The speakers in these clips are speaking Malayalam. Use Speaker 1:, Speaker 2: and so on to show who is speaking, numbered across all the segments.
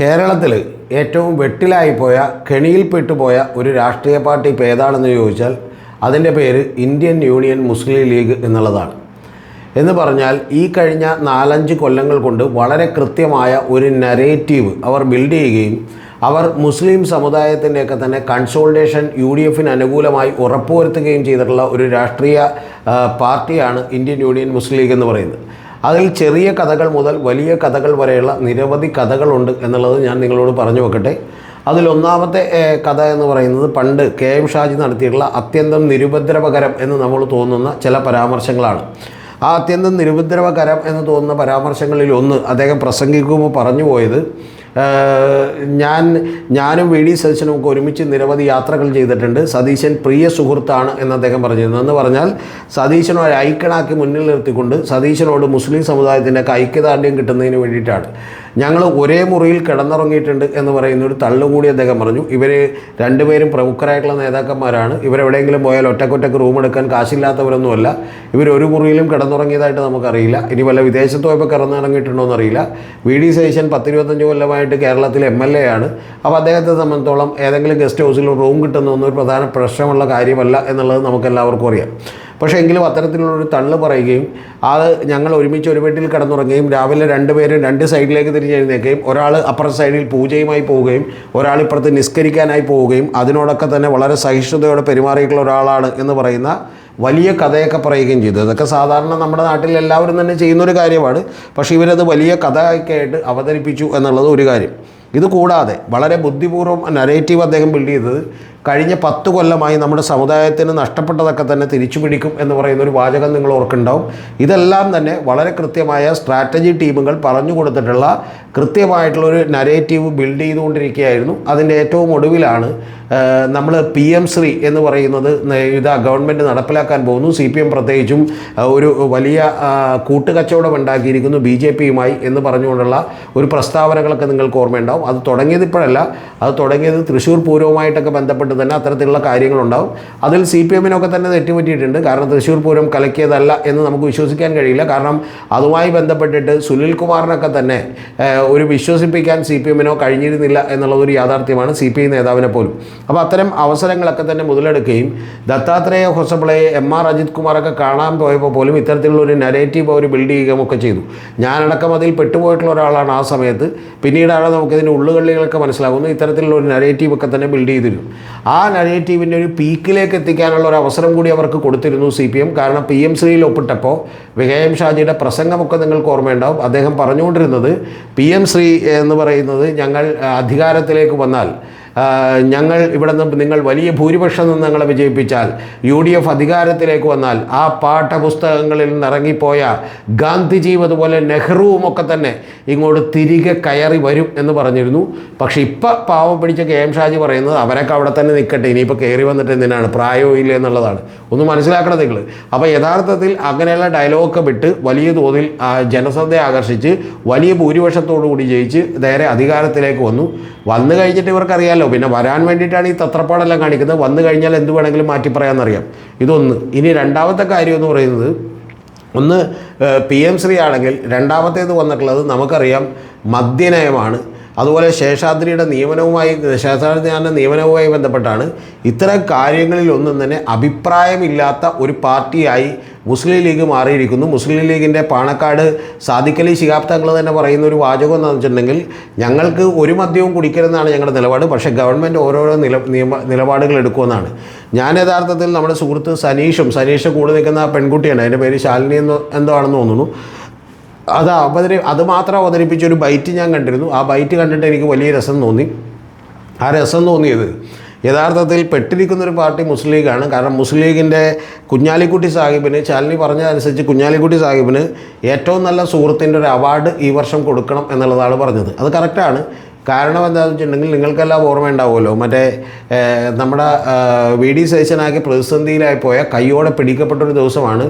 Speaker 1: കേരളത്തിൽ ഏറ്റവും വെട്ടിലായിപ്പോയ കെണിയിൽപ്പെട്ടുപോയ ഒരു രാഷ്ട്രീയ പാർട്ടി ഇപ്പോൾ ഏതാണെന്ന് ചോദിച്ചാൽ അതിൻ്റെ പേര് ഇന്ത്യൻ യൂണിയൻ മുസ്ലിം ലീഗ് എന്നുള്ളതാണ്. എന്ന് പറഞ്ഞാൽ ഈ കഴിഞ്ഞ 4-5 കൊല്ലങ്ങൾ കൊണ്ട് വളരെ കൃത്യമായ ഒരു നരേറ്റീവ് അവർ ബിൽഡ് ചെയ്യുകയും അവർ മുസ്ലിം സമുദായത്തിൻ്റെയൊക്കെ തന്നെ കൺസോൾട്ടേഷൻ UDFന് അനുകൂലമായി ഉറപ്പുവരുത്തുകയും ചെയ്തിട്ടുള്ള ഒരു രാഷ്ട്രീയ പാർട്ടിയാണ് ഇന്ത്യൻ യൂണിയൻ മുസ്ലിം ലീഗ് എന്ന് പറയുന്നത്. അതിൽ ചെറിയ കഥകൾ മുതൽ വലിയ കഥകൾ വരെയുള്ള നിരവധി കഥകളുണ്ട് എന്നുള്ളത് ഞാൻ നിങ്ങളോട് പറഞ്ഞു വെക്കട്ടെ. അതിലൊന്നാമത്തെ കഥ എന്ന് പറയുന്നത് പണ്ട് KM ഷാജി നടത്തിയിട്ടുള്ള അത്യന്തം നിരുപദ്രവകരം എന്ന് നമ്മൾ തോന്നുന്ന ചില പരാമർശങ്ങളാണ്. ആ അത്യന്തം നിരുപദ്രവകരം എന്ന് തോന്നുന്ന പരാമർശങ്ങളിൽ ഒന്ന് അദ്ദേഹം പ്രസംഗിക്കുമ്പോൾ പറഞ്ഞു പോയത്, ഞാനും VD സതീശനും ഒക്കെ ഒരുമിച്ച് നിരവധി യാത്രകൾ ചെയ്തിട്ടുണ്ട്. സതീശൻ പ്രിയ സുഹൃത്താണ് എന്ന് അദ്ദേഹം പറഞ്ഞിരുന്നു. എന്ന് പറഞ്ഞാൽ സതീശനെ ഒരു ഐക്കണാക്കി മുന്നിൽ നിർത്തിക്കൊണ്ട് സതീശനോട് മുസ്ലിം സമുദായത്തിൻ്റെ ഐക്യദാർഢ്യം കിട്ടുന്നതിന് വേണ്ടിയിട്ടാണ് ഞങ്ങൾ ഒരേ മുറിയിൽ കിടന്നുറങ്ങിയിട്ടുണ്ട് എന്ന് പറയുന്ന ഒരു തള്ളുകൂടി അദ്ദേഹം പറഞ്ഞു. ഇവർ രണ്ടുപേരും പ്രമുഖരായിട്ടുള്ള നേതാക്കന്മാരാണ്. ഇവരെവിടെയെങ്കിലും പോയാൽ ഒറ്റക്കൊറ്റക്ക് റൂം എടുക്കാൻ കാശില്ലാത്തവരൊന്നുമല്ല. ഇവരൊരു മുറിയിലും കിടന്നുറങ്ങിയതായിട്ട് നമുക്കറിയില്ല. ഇനി വല്ല വിദേശത്ത് പോയപ്പോൾ കിടന്നിറങ്ങിയിട്ടുണ്ടോ എന്നറിയില്ല. VD സതീശൻ 10-25 കൊല്ലമായിട്ട് കേരളത്തിലെ MLA ആണ്. അപ്പോൾ അദ്ദേഹത്തെ സംബന്ധിച്ചോളം ഏതെങ്കിലും ഗസ്റ്റ് ഹൗസിൽ റൂം കിട്ടുന്നതൊന്നും ഒരു പ്രധാന പ്രശ്നമുള്ള കാര്യമല്ല എന്നുള്ളത് നമുക്കെല്ലാവർക്കും അറിയാം. പക്ഷേ എങ്കിലും അത്തരത്തിലുള്ളൊരു തള്ളു പറയുകയും ഞങ്ങൾ ഒരുമിച്ച് ഒരു വീട്ടിൽ കിടന്നുറങ്ങുകയും രാവിലെ രണ്ടുപേരും 2 സൈഡിലേക്ക് തിരിഞ്ഞെഴുന്നേക്കുകയും ഒരാൾ അപ്പുറത്തെ സൈഡിൽ പൂജയുമായി പോവുകയും ഒരാൾ ഇപ്പുറത്ത് നിസ്കരിക്കാനായി പോവുകയും അതിനോടൊക്കെ തന്നെ വളരെ സഹിഷ്ണുതയോടെ പെരുമാറിയിട്ടുള്ള ഒരാളാണ് എന്ന് പറയുന്ന വലിയ കഥയൊക്കെ പറയുകയും ചെയ്തു. അതൊക്കെ സാധാരണ നമ്മുടെ നാട്ടിൽ എല്ലാവരും തന്നെ ചെയ്യുന്നൊരു കാര്യമാണ്. പക്ഷേ ഇവരത് വലിയ കഥയൊക്കെയായിട്ട് അവതരിപ്പിച്ചു എന്നുള്ളത് ഒരു കാര്യം. ഇത് കൂടാതെ വളരെ ബുദ്ധിപൂർവ്വം നരേറ്റീവ് അദ്ദേഹം ബിൽഡ് ചെയ്തത് കഴിഞ്ഞ 10 കൊല്ലമായി നമ്മുടെ സമുദായത്തിന് നഷ്ടപ്പെട്ടതൊക്കെ തന്നെ തിരിച്ചു പിടിക്കും എന്ന് പറയുന്ന ഒരു വാചകം നിങ്ങൾ ഓർക്കുന്നുണ്ടാവും. ഇതെല്ലാം തന്നെ വളരെ കൃത്യമായ സ്ട്രാറ്റജി ടീമുകൾ പറഞ്ഞു കൊടുത്തിട്ടുള്ള കൃത്യമായിട്ടുള്ളൊരു നരേറ്റീവ് ബിൽഡ് ചെയ്തുകൊണ്ടിരിക്കുകയായിരുന്നു. അതിൻ്റെ ഏറ്റവും ഒടുവിലാണ് നമ്മൾ PM ശ്രീ എന്ന് പറയുന്നത് ഗവൺമെൻറ് നടപ്പിലാക്കാൻ പോകുന്നു. CPM പ്രത്യേകിച്ചും ഒരു വലിയ കൂട്ടുകച്ചവടം ഉണ്ടാക്കിയിരിക്കുന്നു BJPയുമായി എന്ന് പറഞ്ഞുകൊണ്ടുള്ള ഒരു പ്രസ്താവനകളൊക്കെ നിങ്ങൾക്ക് ഓർമ്മയുണ്ടാവും. അത് തുടങ്ങിയത് ഇപ്പോഴല്ല, അത് തുടങ്ങിയത് തൃശ്ശൂർ പൂരവുമായിട്ടൊക്കെ ബന്ധപ്പെട്ട് തന്നെ അത്തരത്തിലുള്ള കാര്യങ്ങളുണ്ടാവും. അതിൽ CPMനൊക്കെ തന്നെ തെറ്റുപറ്റിയിട്ടുണ്ട്. കാരണം തൃശ്ശൂർ പൂരം കലക്കിയതല്ല എന്ന് നമുക്ക് വിശ്വസിക്കാൻ കഴിയില്ല. കാരണം അതുമായി ബന്ധപ്പെട്ടിട്ട് സുനിൽ കുമാറിനൊക്കെ തന്നെ ഒരു വിശ്വസിപ്പിക്കാൻ CPMനോ കഴിഞ്ഞിരുന്നില്ല എന്നുള്ളതൊരു യാഥാർത്ഥ്യമാണ്, CPI നേതാവിനെ പോലും. അപ്പോൾ അത്തരം അവസരങ്ങളൊക്കെ തന്നെ മുതലെടുക്കുകയും ദത്താത്രേയ ഹൊസബളയെ MR അജിത് കുമാറൊക്കെ കാണാൻ പോയപ്പോൾ പോലും ഇത്തരത്തിലുള്ള ഒരു നരേറ്റീവ് അവർ ബിൽഡ് ചെയ്യുകയും ഒക്കെ ചെയ്തു. ഞാനടക്കം അതിൽ പെട്ടുപോയിട്ടുള്ള ഒരാളാണ് ആ സമയത്ത്. പിന്നീടാണ് നമുക്കിതിൻ്റെ ഉള്ളുകളിലൊക്കെ മനസ്സിലാകുന്നു ഇത്തരത്തിലുള്ള ഒരു നരേറ്റീവ് ഒക്കെ തന്നെ ബിൽഡ് ചെയ്തിരുന്നു. ആ നരേറ്റീവിൻ്റെ ഒരു പീക്കിലേക്ക് എത്തിക്കാനുള്ള ഒരു അവസരം കൂടി അവർക്ക് കൊടുത്തിരുന്നു CPM. കാരണം PM ശ്രീയിൽ ഒപ്പിട്ടപ്പോൾ KM ഷാജിയുടെ പ്രസംഗമൊക്കെ നിങ്ങൾക്ക് ഓർമ്മയുണ്ടാവും. അദ്ദേഹം പറഞ്ഞുകൊണ്ടിരുന്നത് PM ശ്രീ എന്ന് പറയുന്നത് ഞങ്ങൾ അധികാരത്തിലേക്ക് വന്നാൽ ഞങ്ങൾ ഇവിടെ നിന്ന് നിങ്ങൾ വലിയ ഭൂരിപക്ഷം നിന്ന് ഞങ്ങളെ വിജയിപ്പിച്ചാൽ UDF അധികാരത്തിലേക്ക് വന്നാൽ ആ പാഠപുസ്തകങ്ങളിൽ നിന്നിറങ്ങിപ്പോയ ഗാന്ധിജിയും അതുപോലെ നെഹ്റുവും ഒക്കെ തന്നെ ഇങ്ങോട്ട് തിരികെ കയറി വരും എന്ന് പറഞ്ഞിരുന്നു. പക്ഷേ ഇപ്പോൾ പാവം പിടിച്ച KM ഷാജി പറയുന്നത് അവരൊക്കെ അവിടെ തന്നെ നിൽക്കട്ടെ, ഇനിയിപ്പോൾ കയറി വന്നിട്ട് എന്തിനാണ്, പ്രായവും ഇല്ല എന്നുള്ളതാണ്. ഒന്ന് മനസ്സിലാക്കണം നിങ്ങൾ. അപ്പോൾ യഥാർത്ഥത്തിൽ അങ്ങനെയുള്ള ഡയലോഗൊക്കെ വിട്ട് വലിയ തോതിൽ ജനശ്രദ്ധയെ ആകർഷിച്ച് വലിയ ഭൂരിപക്ഷത്തോടു കൂടി ജയിച്ച് നേരെ അധികാരത്തിലേക്ക് വന്നു കഴിഞ്ഞിട്ട് ഇവർക്കറിയാലോ പിന്നെ വരാൻ വേണ്ടിയിട്ടാണ് ഈ തത്രപ്പാടെല്ലാം കാണിക്കുന്നത്. വന്നു കഴിഞ്ഞാൽ എന്ത് വേണമെങ്കിലും മാറ്റി പറയാമെന്നറിയാം. ഇതൊന്ന്. ഇനി രണ്ടാമത്തെ കാര്യം എന്ന് പറയുന്നത്, ഒന്ന് PM ശ്രീ ആണെങ്കിൽ രണ്ടാമത്തേത് വന്നിട്ടുള്ളത് നമുക്കറിയാം മദ്യനയമാണ്. അതുപോലെ ശേഷാദ്രിയുടെ നിയമനവുമായി ബന്ധപ്പെട്ടാണ്. ഇത്തരം കാര്യങ്ങളിലൊന്നും തന്നെ അഭിപ്രായമില്ലാത്ത ഒരു പാർട്ടിയായി മുസ്ലിം ലീഗ് മാറിയിരിക്കുന്നു. മുസ്ലിം ലീഗിൻ്റെ പാണക്കാട് സാദിഖലി ശിഹാബ് തങ്ങൾ തന്നെ പറയുന്ന ഒരു വാചകം എന്താണെന്ന് വെച്ചിട്ടുണ്ടെങ്കിൽ, ഞങ്ങൾക്ക് ഒരു മദ്യവും കുടിക്കരുതെന്നാണ് ഞങ്ങളുടെ നിലപാട്, പക്ഷേ ഗവൺമെൻറ് ഓരോരോ നിലപാടുകൾ എടുക്കുമെന്നാണ്. ഞാൻ യഥാർത്ഥത്തിൽ നമ്മുടെ സുഹൃത്ത് സനീഷ് കൂടെ നിൽക്കുന്ന പെൺകുട്ടിയാണ്, അതിൻ്റെ പേര് ശാലിനി എന്തോ ആണെന്ന് തോന്നുന്നു. അത് മാത്രം അവതരിപ്പിച്ചൊരു ബൈറ്റ് ഞാൻ കണ്ടിരുന്നു. ആ ബൈറ്റ് കണ്ടിട്ട് എനിക്ക് വലിയ രസം തോന്നി. ആ രസം തോന്നിയത് യഥാർത്ഥത്തിൽ പെട്ടിരിക്കുന്നൊരു പാർട്ടി മുസ്ലിം ലീഗാണ്. കാരണം മുസ്ലിം ലീഗിൻ്റെ കുഞ്ഞാലിക്കുട്ടി സാഹിബിന്, ശാലിനി പറഞ്ഞതനുസരിച്ച് കുഞ്ഞാലിക്കുട്ടി സാഹിബിന് ഏറ്റവും നല്ല സുഹൃത്തിൻ്റെ ഒരു അവാർഡ് ഈ വർഷം കൊടുക്കണം എന്നുള്ളതാണ് പറഞ്ഞത്. അത് കറക്റ്റാണ്. കാരണം എന്താണെന്ന് വെച്ചിട്ടുണ്ടെങ്കിൽ നിങ്ങൾക്കെല്ലാം ഓർമ്മയുണ്ടാവുമല്ലോ, മറ്റേ നമ്മുടെ VD സതീശനാക്കി പ്രതിസന്ധിയിലായി പോയ കയ്യോടെ പിടിക്കപ്പെട്ടൊരു ദിവസമാണ്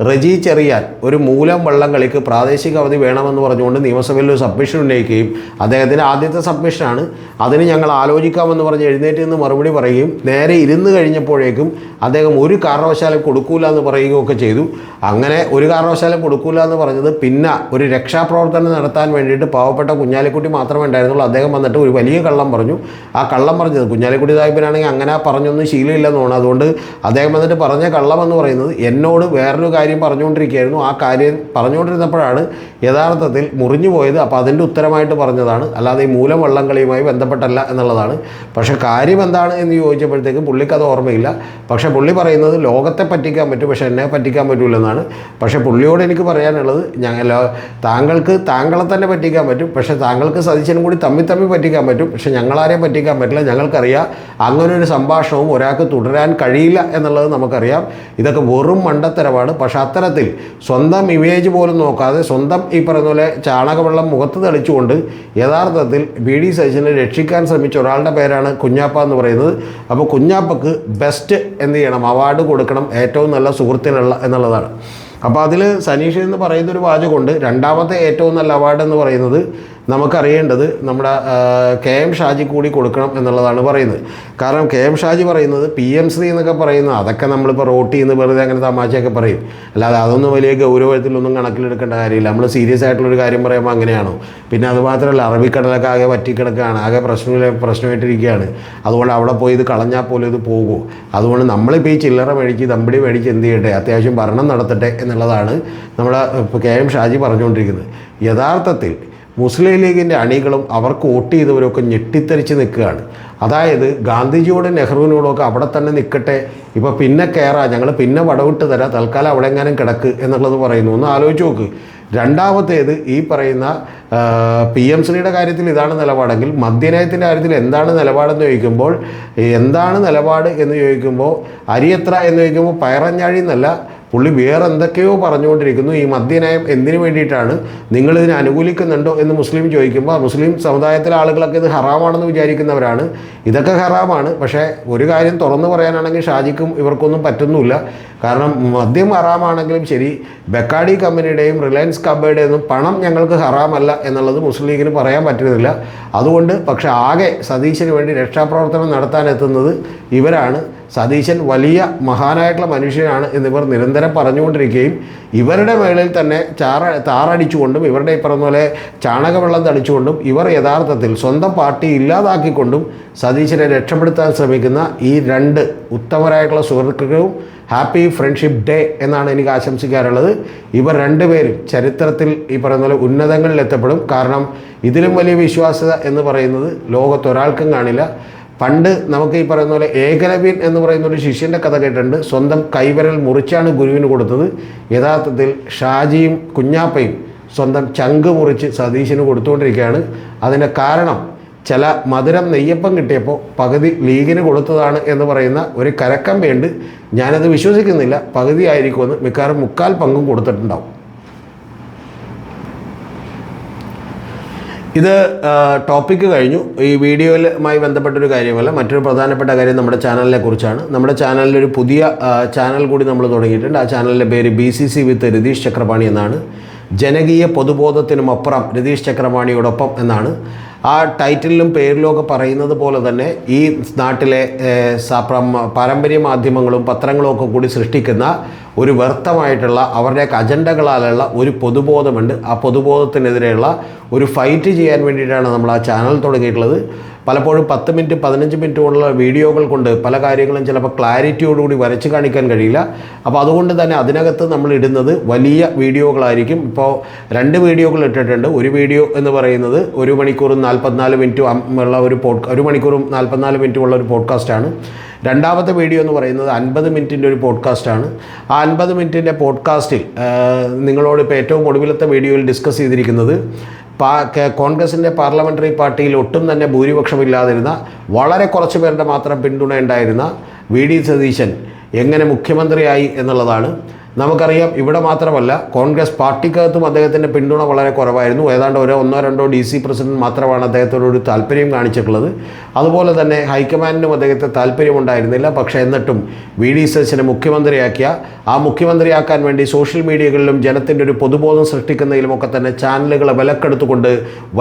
Speaker 1: റജി ചെറിയാൻ ഒരു മൂലം വള്ളം കളിക്ക് പ്രാദേശിക അവധി വേണമെന്ന് പറഞ്ഞുകൊണ്ട് നിയമസഭയിൽ ഒരു സബ്മിഷൻ ഉന്നയിക്കുകയും അദ്ദേഹത്തിൻ്റെ ആദ്യത്തെ സബ്മിഷനാണ്. അതിന് ഞങ്ങൾ ആലോചിക്കാമെന്ന് പറഞ്ഞ് എഴുന്നേറ്റ് നിന്ന് മറുപടി പറയുകയും നേരെ ഇരുന്ന് കഴിഞ്ഞപ്പോഴേക്കും അദ്ദേഹം ഒരു കാരണവശാലും കൊടുക്കൂല എന്ന് പറയുകയൊക്കെ ചെയ്തു. അങ്ങനെ ഒരു കാരണവശാലും കൊടുക്കൂല എന്ന് പറഞ്ഞത് പിന്നെ ഒരു രക്ഷാപ്രവർത്തനം നടത്താൻ വേണ്ടിയിട്ട് പാവപ്പെട്ട കുഞ്ഞാലിക്കുട്ടി മാത്രമേ ഉണ്ടായിരുന്നുള്ളൂ. അദ്ദേഹം അദ്ദേഹം വന്നിട്ട് ഒരു വലിയ കള്ളം പറഞ്ഞു. ആ കള്ളം പറഞ്ഞത് കുഞ്ഞാലിക്കുട്ടി സാഹിബിനാണെങ്കിൽ അങ്ങനെ പറഞ്ഞൊന്നും ശീലമില്ലെന്ന് തോന്നുന്നു. അതുകൊണ്ട് അദ്ദേഹം വന്നിട്ട് പറഞ്ഞ കള്ളം എന്ന് പറയുന്നത് എന്നോട് വേറൊരു കാര്യം പറഞ്ഞുകൊണ്ടിരിക്കുകയായിരുന്നു. ആ കാര്യം പറഞ്ഞുകൊണ്ടിരുന്നപ്പോഴാണ് യഥാർത്ഥത്തിൽ മുറിഞ്ഞു പോയത്. അപ്പോൾ അതിൻ്റെ ഉത്തരമായിട്ട് പറഞ്ഞതാണ്, അല്ലാതെ ഈ മൂലം വള്ളംകളിയുമായി ബന്ധപ്പെട്ടല്ല എന്നുള്ളതാണ്. പക്ഷേ കാര്യം എന്താണ് എന്ന് ചോദിച്ചപ്പോഴത്തേക്ക് പുള്ളിക്കത് ഓർമ്മയില്ല. പക്ഷേ പുള്ളി പറയുന്നത് ലോകത്തെ പറ്റിക്കാൻ പറ്റും, പക്ഷേ എന്നെ പറ്റിക്കാൻ പറ്റില്ലെന്നാണ്. പക്ഷേ പുള്ളിയോട് എനിക്ക് പറയാനുള്ളത്, താങ്കൾക്ക് താങ്കളെ തന്നെ പറ്റിക്കാൻ പറ്റും, പക്ഷേ താങ്കൾക്ക് സതീശനും കൂടി തമ്മിൽ പറ്റിക്കാൻ പറ്റും, പക്ഷേ ഞങ്ങളാരെയും പറ്റിക്കാൻ പറ്റില്ല. ഞങ്ങൾക്കറിയാം അങ്ങനൊരു സംഭാഷണവും ഒരാൾക്ക് തുടരാൻ കഴിയില്ല എന്നുള്ളത് നമുക്കറിയാം. ഇതൊക്കെ വെറും മണ്ടത്തരമാണ്. പക്ഷേ അത്തരത്തിൽ സ്വന്തം ഇമേജ് പോലും നോക്കാതെ സ്വന്തം ഈ പറയുന്ന പോലെ ചാണകവെള്ളം മുഖത്ത് തെളിച്ചുകൊണ്ട് യഥാർത്ഥത്തിൽ BD സതീശനെ രക്ഷിക്കാൻ ശ്രമിച്ച ഒരാളുടെ പേരാണ് കുഞ്ഞാപ്പ എന്ന് പറയുന്നത്. അപ്പോൾ കുഞ്ഞാപ്പക്ക് ബെസ്റ്റ് എന്ത് ചെയ്യണം, അവാർഡ് കൊടുക്കണം, ഏറ്റവും നല്ല സുഹൃത്തിനുള്ള എന്നുള്ളതാണ്. അപ്പോൾ അതിൽ സനീഷ് എന്ന് പറയുന്നൊരു വാചകമുണ്ട്. രണ്ടാമത്തെ ഏറ്റവും നല്ല അവാർഡ് എന്ന് പറയുന്നത് നമുക്കറിയേണ്ടത് നമ്മുടെ KM ഷാജി കൂടി കൊടുക്കണം എന്നുള്ളതാണ് പറയുന്നത്. കാരണം KM ഷാജി പറയുന്നത് PM3 എന്നൊക്കെ പറയുന്നത് അതൊക്കെ നമ്മളിപ്പോൾ റോട്ടി എന്ന് വെറുതെ അങ്ങനെ തമാശയൊക്കെ പറയും, അല്ലാതെ അതൊന്നും വലിയ ഗൗരവത്തിലൊന്നും കണക്കിലെടുക്കേണ്ട കാര്യമില്ല. നമ്മൾ സീരിയസ് ആയിട്ടുള്ളൊരു കാര്യം പറയുമ്പോൾ അങ്ങനെയാണോ? പിന്നെ അതുമാത്രമല്ല, അറബിക്കടലൊക്കെ ആകെ വറ്റിക്കിടക്കുകയാണ്, ആകെ പ്രശ്നമായിട്ടിരിക്കുകയാണ്. അതുകൊണ്ട് അവിടെ പോയി ഇത് കളഞ്ഞാൽ പോലും ഇത് പോകുമോ? അതുകൊണ്ട് നമ്മളിപ്പോൾ ഈ ചില്ലറ മേടിച്ച് ദമ്പടി മേടിച്ച് എന്ത് ചെയ്യട്ടെ, അത്യാവശ്യം ഭരണം നടത്തട്ടെ എന്നുള്ളതാണ് നമ്മുടെ KM ഷാജി പറഞ്ഞുകൊണ്ടിരിക്കുന്നത്. യഥാർത്ഥത്തിൽ മുസ്ലിം ലീഗിൻ്റെ അണികളും അവർക്ക് വോട്ട് ചെയ്തവരൊക്കെ ഞെട്ടിത്തെറിച്ച് നിൽക്കുകയാണ്. അതായത് ഗാന്ധിജിയോടും നെഹ്റുവിനോടൊക്കെ അവിടെ തന്നെ നിൽക്കട്ടെ, ഇപ്പോൾ പിന്നെ കയറാം, ഞങ്ങൾ പിന്നെ വടവിട്ട് തരാം, തൽക്കാലം അവിടെ എങ്ങാനും കിടക്ക് എന്നുള്ളത് പറയുന്നു. ഒന്ന് ആലോചിച്ച് നോക്ക്. രണ്ടാമത്തേത് ഈ പറയുന്ന PM3യുടെ കാര്യത്തിൽ ഇതാണ് നിലപാടെങ്കിൽ മദ്യനയത്തിൻ്റെ കാര്യത്തിൽ എന്താണ് നിലപാടെന്ന് ചോദിക്കുമ്പോൾ, എന്താണ് നിലപാട് എന്ന് ചോദിക്കുമ്പോൾ അരിയത്ര എന്ന് ചോദിക്കുമ്പോൾ പയറഞ്ഞാഴി എന്നല്ല, പുള്ളി വേറെ എന്തൊക്കെയോ പറഞ്ഞുകൊണ്ടിരിക്കുന്നു. ഈ മദ്യനയം എന്തിനു വേണ്ടിയിട്ടാണ്, നിങ്ങളിതിനെ അനുകൂലിക്കുന്നുണ്ടോ എന്ന് മുസ്ലിം ചോദിക്കുമ്പോൾ മുസ്ലിം സമുദായത്തിലെ ആളുകളൊക്കെ ഇത് ഹറാമാണെന്ന് വിചാരിക്കുന്നവരാണ്. ഇതൊക്കെ ഹറാമാണ്. പക്ഷേ ഒരു കാര്യം തുറന്നു പറയാനാണെങ്കിൽ ഷാജിക്കും ഇവർക്കൊന്നും പറ്റുന്നില്ല. കാരണം മദ്യം ഹറാമാണെങ്കിലും ശരി, ബെക്കാഡി കമ്പനിയുടെയും റിലയൻസ് കമ്പനിയുടെയും പണം ഞങ്ങൾക്ക് ഹറാമല്ല എന്നുള്ളത് മുസ്ലിം ലീഗിന് പറയാൻ പറ്റുന്നില്ല. അതുകൊണ്ട് പക്ഷേ ആകെ സതീശന് വേണ്ടി രക്ഷാപ്രവർത്തനം നടത്താനെത്തുന്നത് ഇവരാണ്. സതീശൻ വലിയ മഹാനായിട്ടുള്ള മനുഷ്യനാണ് എന്നിവർ നിരന്തരം പറഞ്ഞുകൊണ്ടിരിക്കുകയും ഇവരുടെ മേളിൽ തന്നെ താറടിച്ചുകൊണ്ടും ഇവരുടെ ഈ പറഞ്ഞ പോലെ ചാണകവെള്ളം തളിച്ചുകൊണ്ടും ഇവർ യഥാർത്ഥത്തിൽ സ്വന്തം പാർട്ടി ഇല്ലാതാക്കിക്കൊണ്ടും സതീശനെ രക്ഷപ്പെടുത്താൻ ശ്രമിക്കുന്ന ഈ രണ്ട് ഉത്തമരായിട്ടുള്ള സുഹൃത്തുക്കൾക്കും ഹാപ്പി ഫ്രണ്ട്ഷിപ്പ് ഡേ എന്നാണ് എനിക്ക് ആശംസിക്കാറുള്ളത്. ഇവർ രണ്ടുപേരും ചരിത്രത്തിൽ ഈ പറയുന്ന പോലെ ഉന്നതങ്ങളിൽ എത്തപ്പെടും. കാരണം ഇതിലും വലിയ വിശ്വാസ്യത എന്ന് പറയുന്നത് ലോകത്തൊരാൾക്കും കാണില്ല. പണ്ട് നമുക്ക് ഈ പറയുന്ന പോലെ ഏകലവ്യൻ എന്ന് പറയുന്ന ഒരു ശിഷ്യൻ്റെ കഥ കേട്ടിട്ടുണ്ട്. സ്വന്തം കൈവിരൽ മുറിച്ചാണ് ഗുരുവിന് കൊടുത്തത്. യഥാർത്ഥത്തിൽ ഷാജിയും കുഞ്ഞാപ്പയും സ്വന്തം ചങ്ക് മുറിച്ച് സതീശന് കൊടുത്തുകൊണ്ടിരിക്കുകയാണ്. അതിൻ്റെ കാരണം ചില മധുരം നെയ്യപ്പം കിട്ടിയപ്പോൾ പകുതി ലീഗിന് കൊടുത്തതാണ് എന്ന് പറയുന്ന ഒരു കരക്കമ്പയുണ്ട്. ഞാനത് വിശ്വസിക്കുന്നില്ല. പകുതി ആയിരിക്കുമെന്ന്, മിക്കവാറും 3/4 പങ്കും കൊടുത്തിട്ടുണ്ടാവും. ഇത് ടോപ്പിക്ക് കഴിഞ്ഞു. ഈ വീഡിയോയിലുമായി ബന്ധപ്പെട്ടൊരു കാര്യമല്ല, മറ്റൊരു പ്രധാനപ്പെട്ട കാര്യം നമ്മുടെ ചാനലിനെ കുറിച്ചാണ്. നമ്മുടെ ചാനലിലൊരു പുതിയ ചാനൽ കൂടി നമ്മൾ തുടങ്ങിയിട്ടുണ്ട്. ആ ചാനലിൻ്റെ പേര് BCC വിത്ത് രതീഷ് ചക്രപാണി എന്നാണ്. ജനകീയ പൊതുബോധത്തിനുമപ്പുറം രതീഷ് ചക്രപാണിയോടൊപ്പം എന്നാണ്. ആ ടൈറ്റിലും പേരിലും ഒക്കെ പറയുന്നത് പോലെ തന്നെ ഈ നാട്ടിലെ പാരമ്പര്യ മാധ്യമങ്ങളും പത്രങ്ങളും ഒക്കെ കൂടി സൃഷ്ടിക്കുന്ന ഒരു വ്യർത്ഥമായിട്ടുള്ള അവരുടെയൊക്കെ അജണ്ടകളാലുള്ള ഒരു പൊതുബോധമുണ്ട്. ആ പൊതുബോധത്തിനെതിരെയുള്ള ഒരു ഫൈറ്റ് ചെയ്യാൻ വേണ്ടിയിട്ടാണ് നമ്മൾ ആ ചാനൽ തുടങ്ങിയിട്ടുള്ളത്. പലപ്പോഴും 10 മിനിറ്റ് 15 മിനിറ്റ് കൊണ്ടുള്ള വീഡിയോകൾ കൊണ്ട് പല കാര്യങ്ങളും ചിലപ്പോൾ ക്ലാരിറ്റിയോടുകൂടി വരച്ച് കാണിക്കാൻ കഴിയില്ല. അപ്പോൾ അതുകൊണ്ട് തന്നെ അതിനകത്ത് നമ്മൾ ഇടുന്നത് വലിയ വീഡിയോകളായിരിക്കും. ഇപ്പോൾ 2 വീഡിയോകൾ ഇട്ടിട്ടുണ്ട്. ഒരു വീഡിയോ എന്ന് പറയുന്നത് 1 മണിക്കൂറും 44 മിനിറ്റും ഉള്ള 1 മണിക്കൂറും 44 മിനിറ്റും ഉള്ള ഒരു പോഡ്കാസ്റ്റാണ്. രണ്ടാമത്തെ വീഡിയോ എന്ന് പറയുന്നത് 50 മിനിറ്റിൻ്റെ ഒരു പോഡ്കാസ്റ്റാണ്. ആ 50 മിനിറ്റിൻ്റെ പോഡ്കാസ്റ്റിൽ നിങ്ങളോട് ഇപ്പോൾ ഏറ്റവും ഒടുവിലത്തെ വീഡിയോയിൽ ഡിസ്കസ് ചെയ്തിരിക്കുന്നത് കോൺഗ്രസിൻ്റെ പാർലമെൻ്ററി പാർട്ടിയിൽ ഒട്ടും തന്നെ ഭൂരിപക്ഷമില്ലാതിരുന്ന വളരെ കുറച്ച് പേരുടെ മാത്രം പിന്തുണ ഉണ്ടായിരുന്ന VD സതീശൻ എങ്ങനെ മുഖ്യമന്ത്രിയായി എന്നുള്ളതാണ്. നമുക്കറിയാം ഇവിടെ മാത്രമല്ല കോൺഗ്രസ് പാർട്ടിക്കകത്തും അദ്ദേഹത്തിൻ്റെ പിന്തുണ വളരെ കുറവായിരുന്നു. ഏതാണ്ട് 1-2 DC പ്രസിഡന്റ് മാത്രമാണ് അദ്ദേഹത്തോടൊരു താല്പര്യം കാണിച്ചിട്ടുള്ളത്. അതുപോലെ തന്നെ ഹൈക്കമാൻഡിനും അദ്ദേഹത്തെ താല്പര്യമുണ്ടായിരുന്നില്ല. പക്ഷേ എന്നിട്ടും VD സതീശനെ മുഖ്യമന്ത്രിയാക്കിയ ആ മുഖ്യമന്ത്രിയാക്കാൻ വേണ്ടി സോഷ്യൽ മീഡിയകളിലും ജനത്തിൻ്റെ ഒരു പൊതുബോധം സൃഷ്ടിക്കുന്നതിലുമൊക്കെ തന്നെ ചാനലുകളെ വിലക്കെടുത്തുകൊണ്ട്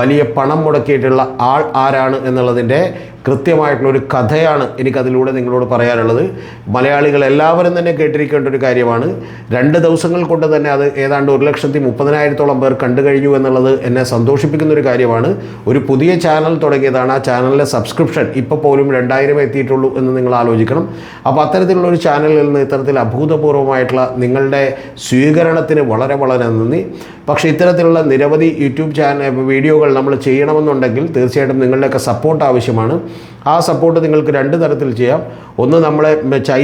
Speaker 1: വലിയ പണം മുടക്കിയിട്ടുള്ള ആൾ ആരാണ് എന്നുള്ളതിൻ്റെ കൃത്യമായിട്ടുള്ളൊരു കഥയാണ് എനിക്കതിലൂടെ നിങ്ങളോട് പറയാനുള്ളത്. മലയാളികൾ എല്ലാവരും തന്നെ കേട്ടിരിക്കേണ്ട ഒരു കാര്യമാണ്. 2 ദിവസങ്ങൾ കൊണ്ട് തന്നെ അത് ഏതാണ്ട് 1,30,000-ഓളം പേർ കണ്ടു കഴിഞ്ഞു എന്നുള്ളത് എന്നെ സന്തോഷിപ്പിക്കുന്നൊരു കാര്യമാണ്. ഒരു പുതിയ ചാനൽ തുടങ്ങിയതാണ്. ആ ചാനലിലെ സബ്സ്ക്രിപ്ഷൻ ഇപ്പോൾ പോലും 2,000 എത്തിയിട്ടുള്ളൂ എന്ന് നിങ്ങൾ ആലോചിക്കണം. അപ്പോൾ അത്തരത്തിലുള്ളൊരു ചാനലിൽ നിന്ന് ഇത്തരത്തിൽ അഭൂതപൂർവമായിട്ടുള്ള നിങ്ങളുടെ സ്വീകരണത്തിന് വളരെ വളരെ നന്ദി. പക്ഷേ ഇത്തരത്തിലുള്ള നിരവധി യൂട്യൂബ് വീഡിയോകൾ നമ്മൾ ചെയ്യണമെന്നുണ്ടെങ്കിൽ തീർച്ചയായിട്ടും നിങ്ങളുടെയൊക്കെ സപ്പോർട്ട് ആവശ്യമാണ്. ആ സപ്പോർട്ട് നിങ്ങൾക്ക് 2 തരത്തിൽ ചെയ്യാം. ഒന്ന്, നമ്മളെ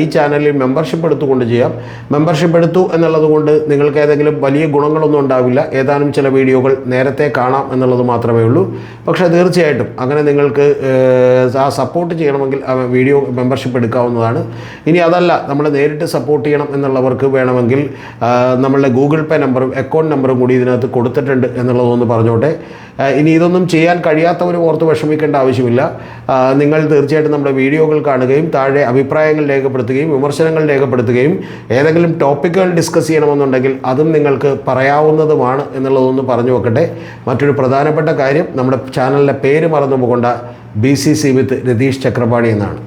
Speaker 1: ഈ ചാനലിൽ മെമ്പർഷിപ്പ് എടുത്തുകൊണ്ട് ചെയ്യാം. മെമ്പർഷിപ്പ് എടുത്തു എന്നുള്ളത് കൊണ്ട് നിങ്ങൾക്ക് ഏതെങ്കിലും വലിയ ഗുണങ്ങളൊന്നും ഉണ്ടാവില്ല. ഏതാനും ചില വീഡിയോകൾ നേരത്തെ കാണാം എന്നുള്ളത് മാത്രമേ ഉള്ളൂ. പക്ഷേ തീർച്ചയായിട്ടും അങ്ങനെ നിങ്ങൾക്ക് ആ സപ്പോർട്ട് ചെയ്യണമെങ്കിൽ വീഡിയോ മെമ്പർഷിപ്പ് എടുക്കാവുന്നതാണ്. ഇനി അതല്ല, നമ്മൾ നേരിട്ട് സപ്പോർട്ട് ചെയ്യണം എന്നുള്ളവർക്ക് വേണമെങ്കിൽ നമ്മളുടെ ഗൂഗിൾ പേ നമ്പറും അക്കൗണ്ട് നമ്പറും കൂടി ഇതിനകത്ത് കൊടുത്തിട്ടുണ്ട് എന്നുള്ളതൊന്ന് പറഞ്ഞോട്ടെ. ഇനി ഇതൊന്നും ചെയ്യാൻ കഴിയാത്തവരും ഓർത്ത് വിഷമിക്കേണ്ട ആവശ്യമില്ല. നിങ്ങൾ തീർച്ചയായിട്ടും നമ്മുടെ വീഡിയോകൾ കാണുകയും താഴെ അഭിപ്രായങ്ങൾ രേഖപ്പെടുത്തുകയും വിമർശനങ്ങൾ രേഖപ്പെടുത്തുകയും ഏതെങ്കിലും ടോപ്പിക്കുകൾ ഡിസ്കസ് ചെയ്യണമെന്നുണ്ടെങ്കിൽ അതും നിങ്ങൾക്ക് പറയാവുന്നതുമാണ് എന്നുള്ളതൊന്ന് പറഞ്ഞു വെക്കട്ടെ. മറ്റൊരു പ്രധാനപ്പെട്ട കാര്യം, നമ്മുടെ ചാനലിൻ്റെ പേര് മറന്നു പോകേണ്ട, BCC വിത്ത് രതീഷ് ചക്രപാണി എന്നാണ്.